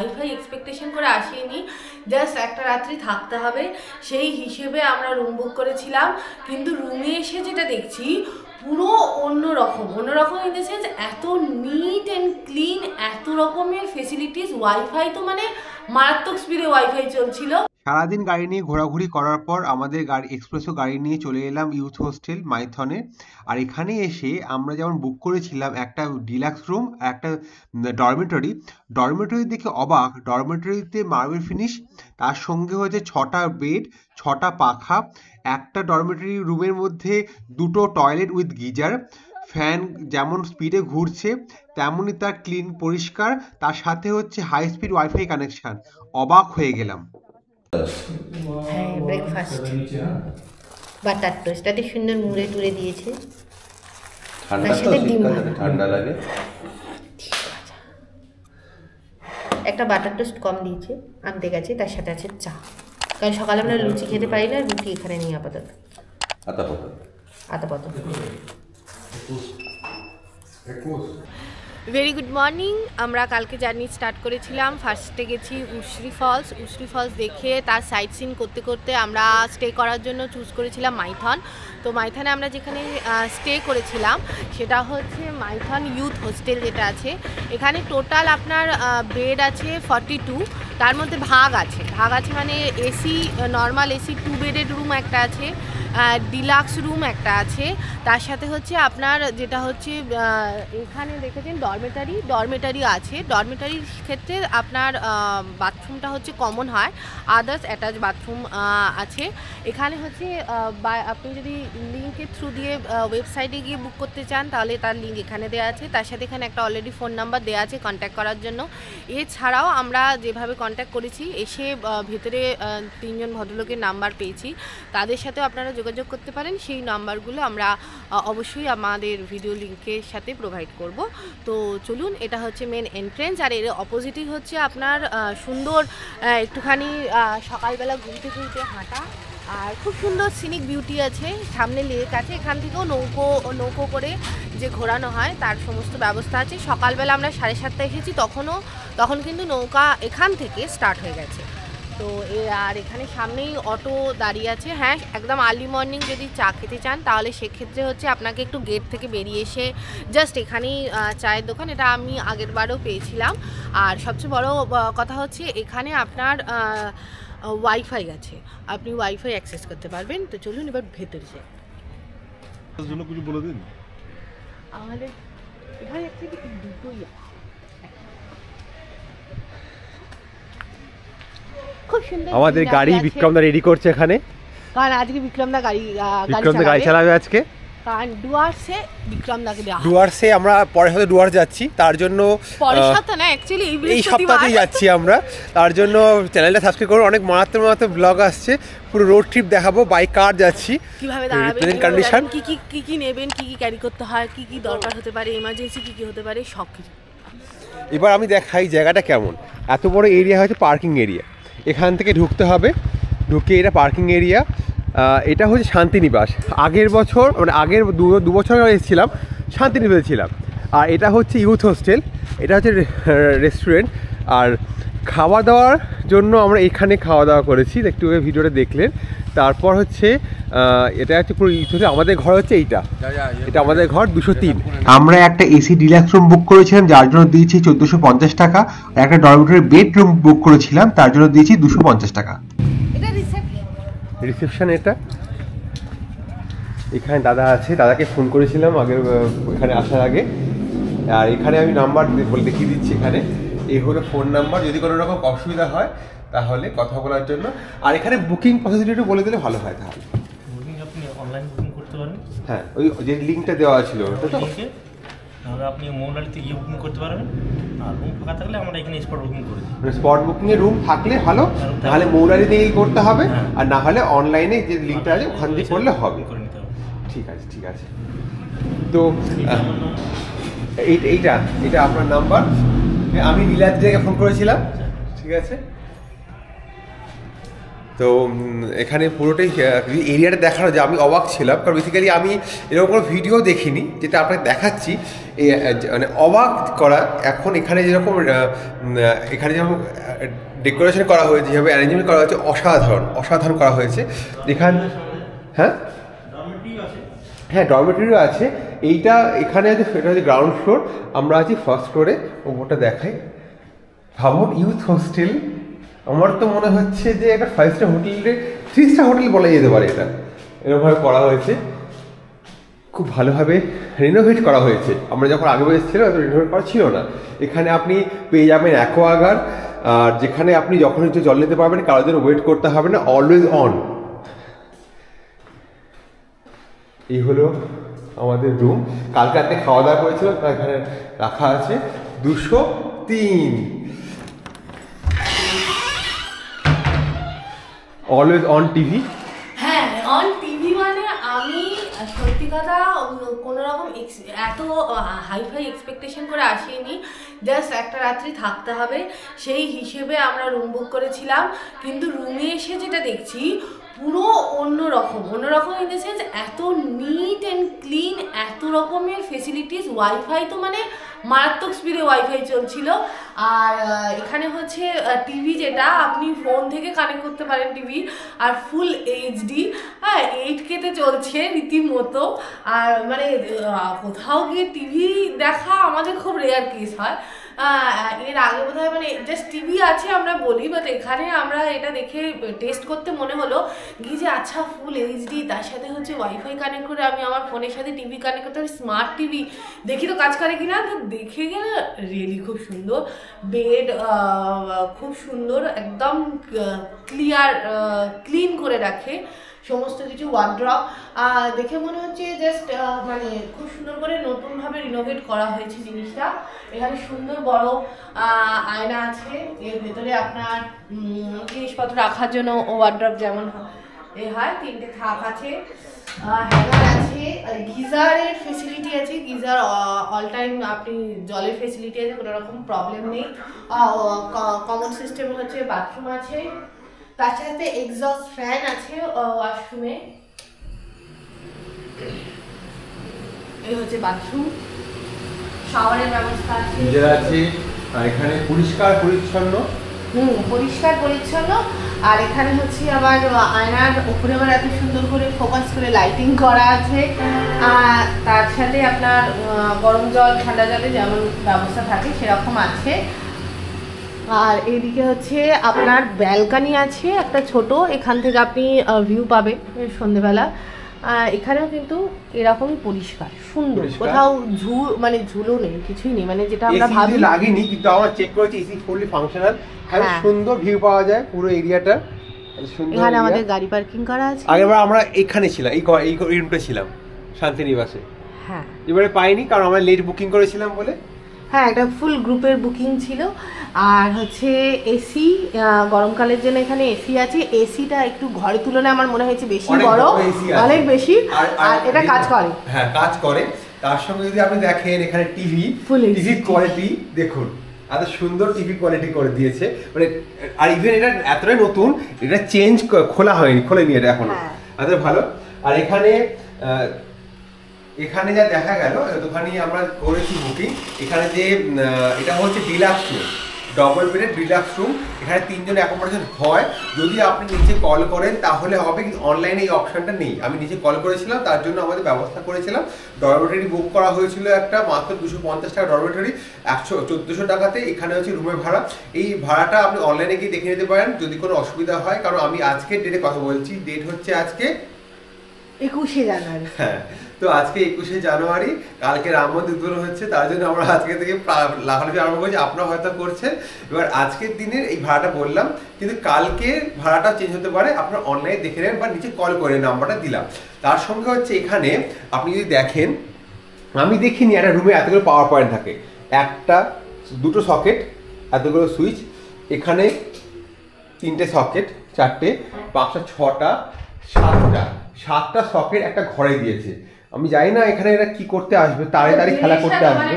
Hi fi expectation করে আসিনি, just একটা রাত্রি থাকতে হবে সেই হিসেবে আমরা রুম বুক করেছিলাম। কিন্তু রুমে এসে যেটা দেখছি পুরো অন্যরকম ইন দ্য সেন্স এত নিট অ্যান্ড ক্লিন, এত রকমের ফেসিলিটিস, ওয়াইফাই তো মানে মারাত্মক স্পিডে ওয়াইফাই চলছিল। সারাদিন গাড়ি নিয়ে ঘোরাঘুরি করার পর আমাদের এক্সপ্রেসো গাড়ি নিয়ে চলে এলাম ইউথ হোস্টেল মাইথনে। আর এখানে এসে আমরা যেমন বুক করেছিলাম একটা ডিলাক্স রুম, একটা ডরমেটরি দেখে অবাক। ডরমেটরিতে মার্বেল ফিনিশ, তার সঙ্গে হয়েছে 6টা বেড, 6টা পাখা, একটা ডরমেটরি রুমের মধ্যে 2টো টয়লেট উইথ গিজার, ফ্যান যেমন স্পিডে ঘুরছে তেমনই তার ক্লিন পরিষ্কার, তার সাথে হচ্ছে হাই স্পিড ওয়াইফাই কানেকশন। অবাক হয়ে গেলাম। হ্যাঁ, ব্রেকফাস্ট বাটার টোস্ট, তাতে সুন্দর মুড়ে টুড়ে দিয়েছে, তার সাথে ডিম ঠান্ডা লাগে। একটা বাটার টোস্ট কম দিয়েছে, আনতে গেছে, তার সাথে আছে চা, কারণ সকালে আমরা লুচি খেতে পারি না, রুটি এখানে নিয়ে আপাতত আপাতত। Very good morning. আমরা কালকে জার্নি স্টার্ট করেছিলাম, ফার্স্টে গেছি উশরি ফলস দেখে তার সাইট সিন করতে করতে আমরা স্টে করার জন্য চুজ করেছিলাম মাইথন। তো মাইথনে আমরা যেখানে স্টে করেছিলাম সেটা হচ্ছে মাইথন ইউথ হোস্টেল যেটা আছে। এখানে টোটাল আপনার বেড আছে 42, তার মধ্যে ভাগ আছে মানে এসি, নর্মাল এসি 2 বেডের রুম একটা আছে, ডিলাক্স রুম একটা আছে, তার সাথে হচ্ছে আপনার যেটা হচ্ছে এখানে দেখেছেন ডরমেটারি আছে। ডরমেটারির ক্ষেত্রে আপনার বাথরুমটা হচ্ছে কমন হয়, আদার্স অ্যাটাচ বাথরুম আছে। এখানে হচ্ছে আপনি যদি লিঙ্কের থ্রু দিয়ে ওয়েবসাইটে গিয়ে বুক করতে চান তাহলে তার লিঙ্ক এখানে দেওয়া আছে, তার সাথে এখানে একটা অলরেডি ফোন নাম্বার দেওয়া আছে কন্ট্যাক্ট করার জন্য। এছাড়াও আমরা যেভাবে কন্ট্যাক্ট করেছি এসে ভেতরে 3 জন ভদ্রলোকের নাম্বার পেয়েছি, তাদের সাথেও আপনারা যোগাযোগ করতে পারেন। সেই নাম্বারগুলো আমরা অবশ্যই আমাদের ভিডিও লিঙ্কের সাথে প্রোভাইড করব। তো চলুন, এটা হচ্ছে মেন এন্ট্রেন্স, আর এর অপোজিটই হচ্ছে আপনার সুন্দর একটুখানি সকালবেলা ঘুরতে হাঁটা, আর খুব সুন্দর সিনিক বিউটি আছে, সামনে লেক আছে, এখান থেকেও নৌকো করে যে ঘোরানো হয় তার সমস্ত ব্যবস্থা আছে। সকালবেলা আমরা 7:30 এসেছি, তখন কিন্তু নৌকা এখান থেকে স্টার্ট হয়ে গেছে। তো আর এখানে সামনেই অটো দাঁড়িয়ে আছে। হ্যাঁ, একদম আর্লি মর্নিং যদি চা খেতে চান তাহলে সেক্ষেত্রে হচ্ছে আপনাকে একটু গেট থেকে বেরিয়ে এসে জাস্ট এখানেই চায়ের দোকান, এটা আমি আগের বারও পেয়েছিলাম। আর সবচেয়ে বড় কথা হচ্ছে এখানে আপনার ওয়াইফাই আছে, আপনি ওয়াইফাই অ্যাক্সেস করতে পারবেন। তো চলুন এবার ভেতরে যাই। কিছু বলে দিন। আমাদের এখানে অ্যাকচুয়ালি দুটোই আছে, খুব সুন্দর। আমাদের গাড়ি বিক্রমদা রেডি করছে এখানে, কারণ আজকে বিক্রমদা গাড়ি চালাবে আজকে, কারণ ডুয়ার্সে বিক্রমদাকে দেওয়া। ডুয়ার্সে আমরা পরের সাথে ডুয়ার্স যাচ্ছি, তার জন্য পরের সপ্তাহে না, অ্যাকচুয়ালি এই সপ্তাহেই যাচ্ছি আমরা। তার জন্য চ্যানেলটা সাবস্ক্রাইব করুন, অনেক মারাত্মক ব্লগ আসছে, পুরো রোড ট্রিপ দেখাবো, বাই কার যাচ্ছি, কিভাবে দাঁড়াবেন, কন্ডিশন কি নেবেন, কি ক্যারি করতে হয়, কি দরকার হতে পারে, এমার্জেন্সি কি হতে পারে, সব কিছু। এবার আমি দেখাই জায়গাটা কেমন। এত বড় এরিয়া হচ্ছে পার্কিং এরিয়া, এখান থেকে ঢুকতে হবে, ঢুকে এটা পার্কিং এরিয়া। এটা হচ্ছে শান্তিনিবাস। আগের বছর মানে আগের 2 বছর এসেছিলাম, শান্তিনিবাসে ছিলাম। আর এটা হচ্ছে ইউথ হোস্টেল, এটা হচ্ছে রেস্টুরেন্ট। আর খাওয়া দাওয়ার জন্য আমরা এখানে খাওয়া দাওয়া করেছি, একটু ভিডিওটা দেখলেন। তারপর হচ্ছে এটা হচ্ছে পুরো ইউথ হোস্টেল। আমাদের ঘর হচ্ছে এটা আমাদের ঘর 203। আমরা একটা এসি ডিলাক্স রুম বুক করেছিলাম, যার জন্য দিয়েছি 1450 টাকা। একটা ডরমেটরি বেডরুম বুক করেছিলাম, তার জন্য দিয়েছি 250 টাকা। রিসেপশন এটা, এখানে দাদা আছে, দাদাকে ফোন করেছিলাম আগের এখানে আসার আগে। আর এখানে আমি নাম্বার বলে দেখিয়ে দিচ্ছি, এখানে এই হলো ফোন নাম্বার, যদি কোনো রকম অসুবিধা হয় তাহলে কথা বলার জন্য। আর এখানে বুকিং প্রসিডিউরটা বলে দিলে ভালো হয়। তাহলে বুকিং আপনি অনলাইন বুকিং করতে পারেন। হ্যাঁ, ওই যে লিঙ্কটা দেওয়া ছিল তাহলে আপনি মৌলালিতে গিয়ে বুকিং করতে পারবেন। আর রুম ফাঁকা থাকলে আমরা এখানে স্পট বুকিং করে দিই। স্পট বুকিংয়ে রুম থাকলে ভালো, তাহলে মৌলালিতে গিয়ে করতে হবে। আর না হলে অনলাইনে যে লিঙ্কটা আছে ওখান দিয়ে করলে হবে। ঠিক আছে। তো এইটা আপনার নাম্বার, আমি নীলাদ্রিকে ফোন করেছিলাম। ঠিক আছে, তো এখানে পুরোটাই এরিয়াটা দেখানো যায়। আমি অবাক ছিলাম, কারণ বেসিক্যালি আমি এরকম কোনো ভিডিও দেখিনি যেটা আপনাকে দেখাচ্ছি। মানে অবাক করা। এখন এখানে যেরকম এখানে যেরকম ডেকোরেশন করা হয়েছে, যেভাবে অ্যারেঞ্জমেন্ট করা হয়েছে, অসাধারণ করা হয়েছে এখান। হ্যাঁ হ্যাঁ, ডরমেটরিও আছে। এইটা এখানে আছে, এটা হচ্ছে গ্রাউন্ড ফ্লোর, আমরা আছি ফার্স্ট ফ্লোরে। ওপরটা দেখাই, ভাবুন ইউথ হোস্টেল। আমার তো মনে হচ্ছে যে একটা 5 স্টার হোটেলের 3 স্টার হোটেল বলা যেতে পারে। এটা এরকমভাবে করা হয়েছে, খুব ভালোভাবে রিনোভেট করা হয়েছে। আমরা যখন আগে এসেছিলাম এত রিনোভেট করা ছিল না। এখানে আপনি পেয়ে যাবেন অ্যাকোয়াগার্ড, আর যেখানে আপনি যখন একটু জল নিতে পারবেন, কারোর জন্য ওয়েট করতে হবে না, অলওয়েজ অন। এই হলো আমাদের রুম। কালকে রাতে খাওয়া দাওয়া করেছিলাম, এখানে রাখা আছে 203। Always on TV. হ্যাঁ, অন টিভি মানে আমি সত্যি কথা কোনো রকম এত হাইফাই এক্সপেকটেশন করে আসিনি। জাস্ট একটা রাত্রি থাকতে হবে সেই হিসেবে আমরা রুম বুক করেছিলাম। কিন্তু রুমে এসে যেটা দেখছি পুরো অন্যরকম ইন দ্য সেন্স এত নিট অ্যান্ড ক্লিন, এত রকমের ফেসিলিটিস। ওয়াইফাই তো মানে মারাত্মক স্পিডে ওয়াইফাই চলছিল। আর এখানে হচ্ছে টিভি, যেটা আপনি ফোন থেকে কানেক্ট করতে পারেন টিভি, আর ফুল এইচডি, হ্যাঁ 8K-তে চলছে রীতিমতো। আর মানে কোথাও গিয়ে টিভি দেখা আমাদের খুব রেয়ার কেস হয়। এর আগে বোধ হয় মানে জাস্ট টিভি আছে আমরা বলি, বাট এখানে আমরা এটা দেখে টেস্ট করতে মনে হলো কি যে আচ্ছা ফুল এইচডি, তার সাথে হচ্ছে ওয়াইফাই কানেক্ট করে আমি আমার ফোনের সাথে টিভি কানেক্ট করতে পারি, স্মার্ট টিভি, দেখি তো কাজ করে কিনা। তো দেখে গেলে রিয়েলি খুব সুন্দর। বেড খুব সুন্দর, একদম ক্লিন করে রাখে সমস্ত কিছু। ওয়ার্ড্রপ দেখে মনে হচ্ছে জাস্ট মানে খুব সুন্দর করে নতুনভাবে রিনোভেট করা হয়েছে জিনিসটা। এখানে সুন্দর বড় আয়না আছে, এর ভেতরে আপনার জিনিসপত্র রাখার জন্য ওয়ার্ড্রপ যেমন হয়, 3টে থাক আছে, হ্যাঙ্গার আছে, গিজারের ফেসিলিটি আছে। গিজার অল টাইম আপনি জলের ফেসিলিটি আছে, কোনো রকম প্রবলেম নেই। কমন সিস্টেম হচ্ছে বাথরুম আছে, তার সাথে এক্সস্ট ফ্যান আছে ওয়াশরুমে। এই হচ্ছে বাথরুম, শাওয়ারের ব্যবস্থা আছে। আর এখানে পরিষ্কার পরিচ্ছন্ন, পরিষ্কার পরিচ্ছন্ন। আর এখানে হচ্ছে আবার আয়নার উপরে আবার এত সুন্দর করে ফোকাস করে লাইটিং করা আছে। তার সাথে আপনার গরম জল ঠান্ডা জলে যেমন ব্যবস্থা থাকে সেরকম আছে। আর এইদিকে হচ্ছে আপনার ব্যালকানি আছে একটা ছোট, এখান থেকে আপনি ভিউ পাবেন সন্ধেবেলা। এখানেও কিন্তু এরকমই পরিষ্কার সুন্দর, কোথাও মানে ঝুলো নেই, কিছুই নেই, মানে যেটা আমরা ভাবি লাগেনি। কিন্তু আমরা চেক করেছি এসি ফুললি ফাংশনাল, সুন্দর ভিউ পাওয়া যায় পুরো এরিয়াটা। এখানে আমাদের গাড়ি পার্কিং করা আছে। আগেরবার আমরা এখানে ছিলাম, এই রুমটা ছিলাম শান্তিনিবাসে। হ্যাঁ, এবারে পাইনি কারণ আমরা লেট বুকিং করেছিলাম বলে। হ্যাঁ, একটা ফুল গ্রুপের বুকিং ছিল। আর হচ্ছে এসি, গরমকালের জন্য এখানে এসি আছে। এসিটা একটু ঘরের তুলনায় আমার মনে হয়েছে বেশি বড়, অনেক বেশি, আর এটা কাজ করে। হ্যাঁ, কাজ করে। তার সঙ্গে যদি আপনি দেখেন এখানে টিভি কোয়ালিটি দেখুন, এত সুন্দর টিভি কোয়ালিটি করে দিয়েছে মানে। আর ইভেন এটা এতটাই নতুন, এটা চেঞ্জ খোলেনি এটা এখনো, এত ভালো। আর এখানে যা দেখা গেল, এতখানি আমরা করেছি বুকিং। এখানে যে এটা হচ্ছে ডিলাক্স রুম, ডবল বেডের ডিলাক্স রুম। এখানে 3 জন অ্যাকোমোডেশন হয়। যদি আপনি নিচে কল করেন তাহলে হবে, কিন্তু অনলাইনে এই অপশনটা নেই। আমি নিচে কল করেছিলাম, তার জন্য আমাদের ব্যবস্থা করেছিলাম। ডরমেটরি বুক করা হয়েছিল একটা, মাত্র 250 টাকা ডরমেটরি, 1400 টাকাতে। এখানে হচ্ছে রুমের ভাড়া। এই ভাড়াটা আপনি অনলাইনে গিয়ে দেখে নিতে পারেন যদি কোনো অসুবিধা হয়। কারণ আমি আজকের ডেটে কথা বলছি, ডেট হচ্ছে আজকে 21শে জানুয়ারি। হ্যাঁ, তো আজকে 21শে জানুয়ারি, কালকে রাম মন্দির উদ্বোধন হচ্ছে, তার জন্য আমরা আজকে থেকে লাফালাফি আরম্ভ করেছি। আপনারা হয়তো করছেন। এবার আজকের দিনের এই ভাড়াটা বললাম, কিন্তু কালকে ভাড়াটা চেঞ্জ হতে পারে। আপনারা অনলাইনে দেখে নেবেন বা নিচে কল করে নাম্বারটা দিলাম। তার সঙ্গে হচ্ছে এখানে আপনি যদি দেখেন, আমি দেখিনি একটা রুমে এতগুলো পাওয়ার পয়েন্ট থাকে, 2টো সকেট, এতগুলো সুইচ, এখানে 3টে সকেট, 4টে, 5টা, 6টা, 7টা সকেট একটা ঘরে দিয়েছে। আমি জানি না এখানে এরা কি করতে আসবে, তারে তারে খেলা করতে আসবে।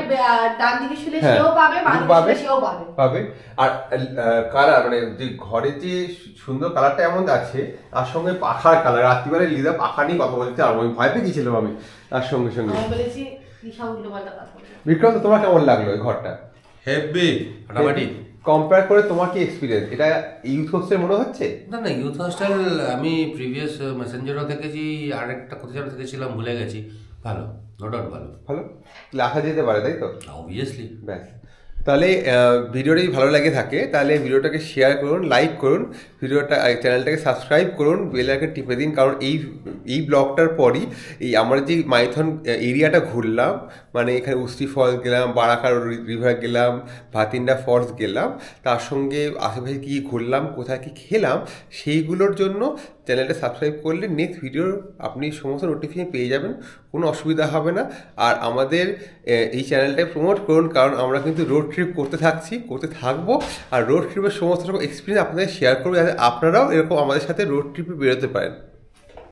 ডান দিকে শুলে হ্যাঁ, সেও পাবে, বাম দুটো দিকে পাবে, শুলে সেও পাবে। পাবে। আর কালার মানে যে ঘরের যে সুন্দর কালারটা এমন আছে, তার সঙ্গে পাখার কালার, রাত্রিবেলায় লিদা পাখা নিয়ে কথা বলতে আর আমি ভয় পেয়ে গেছিলাম আমি তার সঙ্গে সঙ্গে। আমি বলেছি কি সব উল্টোপাল্টা কথা বলছো। বিক্রম, তোমার কেমন লাগলো এই ঘরটা? হেভি ফাটাফাটি। কম্পেয়ার করে তোমার কি এক্সপিরিয়েন্স, এটা ইউথ হোস্টেল মনে হচ্ছে? না না, ইউথ হোস্টেল আমি প্রিভিয়াস মেসেঞ্জারও থেকেছি, আর একটা কোথাও থেকেছিলাম ভুলে গেছি। ভালো, নো ডাউট ভালো। ভালো আসা যেতে পারে, তাই তো? অবভিয়াসলি। ব্যাস, তাহলে ভিডিওটি ভালো লাগে থাকে তাহলে ভিডিওটাকে শেয়ার করুন, লাইক করুন, ভিডিওটা চ্যানেলটাকে সাবস্ক্রাইব করুন, বেল আইকন টিপে দিন। কারণ এই ব্লগটার পরই এই আমরা যে মাইথন এরিয়াটা ঘুরলাম, মানে এখানে উস্তি ফলস গেলাম, বারাকার রিভার গেলাম, ভাতিন্ডা ফলস গেলাম, তার সঙ্গে আশেপাশে কী ঘুরলাম, কোথায় কী খেলাম, সেইগুলোর জন্য চ্যানেলটা সাবস্ক্রাইব করলে নেক্সট ভিডিওর আপনি সমস্ত নোটিফিকেশন পেয়ে যাবেন, কোনো অসুবিধা হবে না। আর আমাদের এই চ্যানেলটাকে প্রমোট করুন, কারণ আমরা কিন্তু রোড ট্রিপ করতে থাকবো, আর রোড ট্রিপের সমস্ত রকম এক্সপিরিয়েন্স আপনাদের শেয়ার করবো, যাতে আপনারাও এরকম আমাদের সাথে রোড ট্রিপে বেরোতে পারেন।